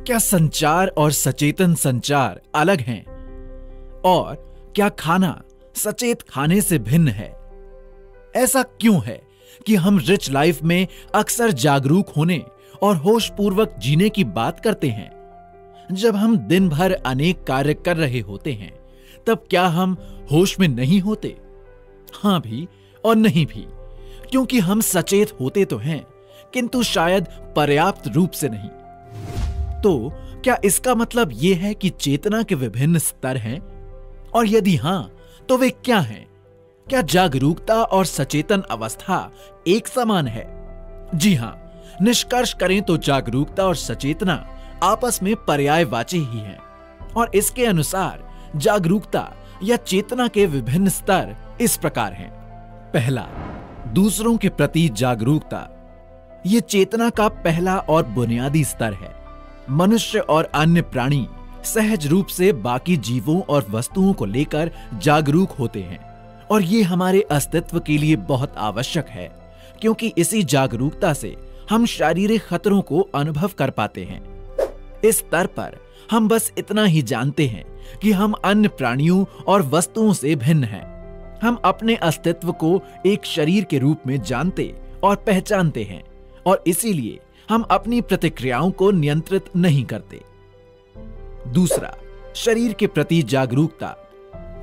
क्या संचार और सचेतन संचार अलग हैं? और क्या खाना सचेत खाने से भिन्न है? ऐसा क्यों है कि हम रिच लाइफ में अक्सर जागरूक होने और होशपूर्वक जीने की बात करते हैं? जब हम दिन भर अनेक कार्य कर रहे होते हैं, तब क्या हम होश में नहीं होते? हां भी और नहीं भी, क्योंकि हम सचेत होते तो हैं, किंतु शायद पर्याप्त रूप से नहीं। तो क्या इसका मतलब यह है कि चेतना के विभिन्न स्तर हैं? और यदि हां, तो वे क्या हैं? क्या जागरूकता और सचेतन अवस्था एक समान है? जी हां, निष्कर्ष करें तो जागरूकता और सचेतना आपस में पर्यायवाची ही हैं। और इसके अनुसार जागरूकता या चेतना के विभिन्न स्तर इस प्रकार हैं। पहला, दूसरों के प्रति जागरूकता। यह चेतना का पहला और बुनियादी स्तर है। मनुष्य और अन्य प्राणी सहज रूप से बाकी जीवों और वस्तुओं को लेकर जागरूक होते हैं, और ये हमारे अस्तित्व के लिए बहुत आवश्यक है, क्योंकि इसी जागरूकता से हम शारीरिक खतरों को अनुभव कर पाते हैं। इस स्तर पर हम बस इतना ही जानते हैं कि हम अन्य प्राणियों और वस्तुओं से भिन्न हैं। हम अपने अस्तित्व को एक शरीर के रूप में जानते और पहचानते हैं, और इसीलिए हम अपनी प्रतिक्रियाओं को नियंत्रित नहीं करते। दूसरा, शरीर के प्रति जागरूकता।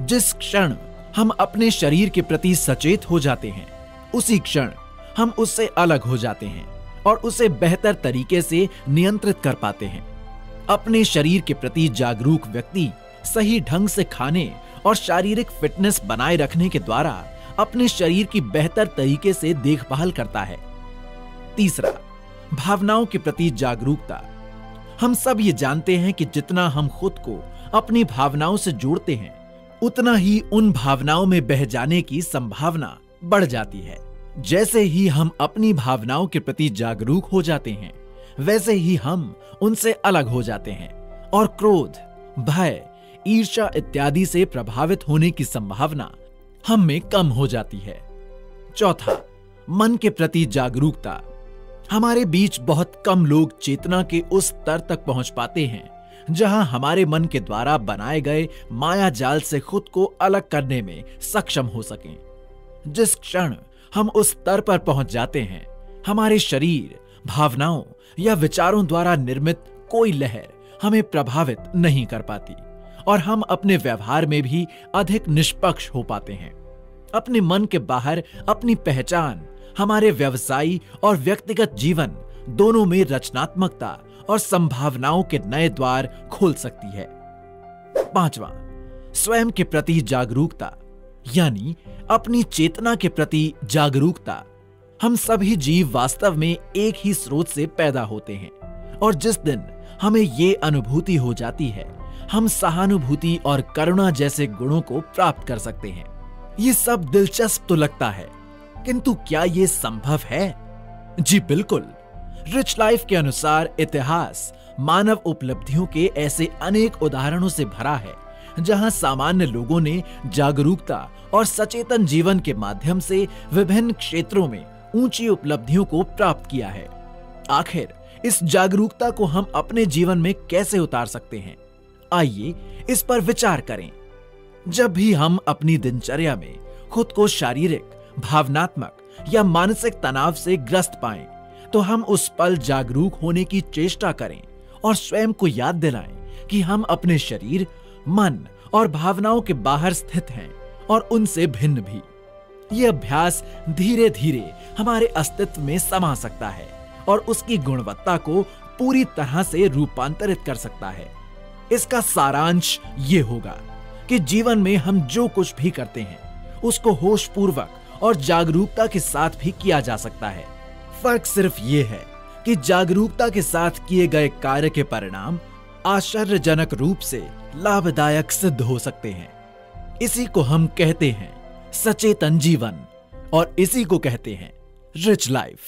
जिस क्षण हम अपने शरीर के प्रति सचेत हो जाते हैं, उसी क्षण हम उससे अलग हो जाते हैं और उसे बेहतर तरीके से नियंत्रित कर पाते हैं। अपने शरीर के प्रति जागरूक व्यक्ति सही ढंग से खाने और शारीरिक फिटनेस बनाए रखने के द्वारा अपने शरीर की बेहतर तरीके से देखभाल करता है। तीसरा, भावनाओं के प्रति जागरूकता। हम सब ये जानते हैं कि जितना हम खुद को अपनी भावनाओं से जोड़ते हैं, उतना ही उन भावनाओं में बह जाने की संभावना बढ़ जाती है। जैसे ही हम अपनी भावनाओं के प्रति जागरूक हो जाते हैं, वैसे ही हम उनसे अलग हो जाते हैं और क्रोध, भय, ईर्ष्या इत्यादि से प्रभावित होने की संभावना हम में कम हो जाती है। चौथा, मन के प्रति जागरूकता। हमारे बीच बहुत कम लोग चेतना के उस स्तर तक पहुंच पाते हैं जहां हमारे मन के द्वारा बनाए गए माया जाल से खुद को अलग करने में सक्षम हो सकें। जिस क्षण हम उस स्तर पर पहुंच जाते हैं, हमारे शरीर, भावनाओं या विचारों द्वारा निर्मित कोई लहर हमें प्रभावित नहीं कर पाती, और हम अपने व्यवहार में भी अधिक निष्पक्ष हो पाते हैं। अपने मन के बाहर अपनी पहचान हमारे व्यवसायी और व्यक्तिगत जीवन दोनों में रचनात्मकता और संभावनाओं के नए द्वार खोल सकती है। पांचवा, स्वयं के प्रति जागरूकता, यानी अपनी चेतना के प्रति जागरूकता। हम सभी जीव वास्तव में एक ही स्रोत से पैदा होते हैं, और जिस दिन हमें ये अनुभूति हो जाती है, हम सहानुभूति और करुणा जैसे गुणों को प्राप्त कर सकते हैं। ये सब दिलचस्प तो लगता है, किंतु क्या ये संभव है? जी बिल्कुल। रिच लाइफ के अनुसार इतिहास मानव उपलब्धियों के ऐसे अनेक उदाहरणों से भरा है, जहां सामान्य लोगों ने जागरूकता और सचेतन जीवन के माध्यम से विभिन्न क्षेत्रों में ऊंची उपलब्धियों को प्राप्त किया है। आखिर इस जागरूकता को हम अपने जीवन में कैसे उतार सकते हैं? आइए इस पर विचार करें। जब भी हम अपनी दिनचर्या में खुद को शारीरिक, भावनात्मक या मानसिक तनाव से ग्रस्त पाएं, तो हम उस पल जागरूक होने की चेष्टा करें और स्वयं को याद दिलाएं कि हम अपने शरीर, मन और भावनाओं के बाहर स्थित हैं और उनसे भिन्न भी। यह अभ्यास धीरे धीरे हमारे अस्तित्व में समा सकता है और उसकी गुणवत्ता को पूरी तरह से रूपांतरित कर सकता है। इसका सारांश ये होगा कि जीवन में हम जो कुछ भी करते हैं, उसको होशपूर्वक और जागरूकता के साथ भी किया जा सकता है। फर्क सिर्फ ये है कि जागरूकता के साथ किए गए कार्य के परिणाम आश्चर्यजनक रूप से लाभदायक सिद्ध हो सकते हैं। इसी को हम कहते हैं सचेतन जीवन, और इसी को कहते हैं रिच लाइफ।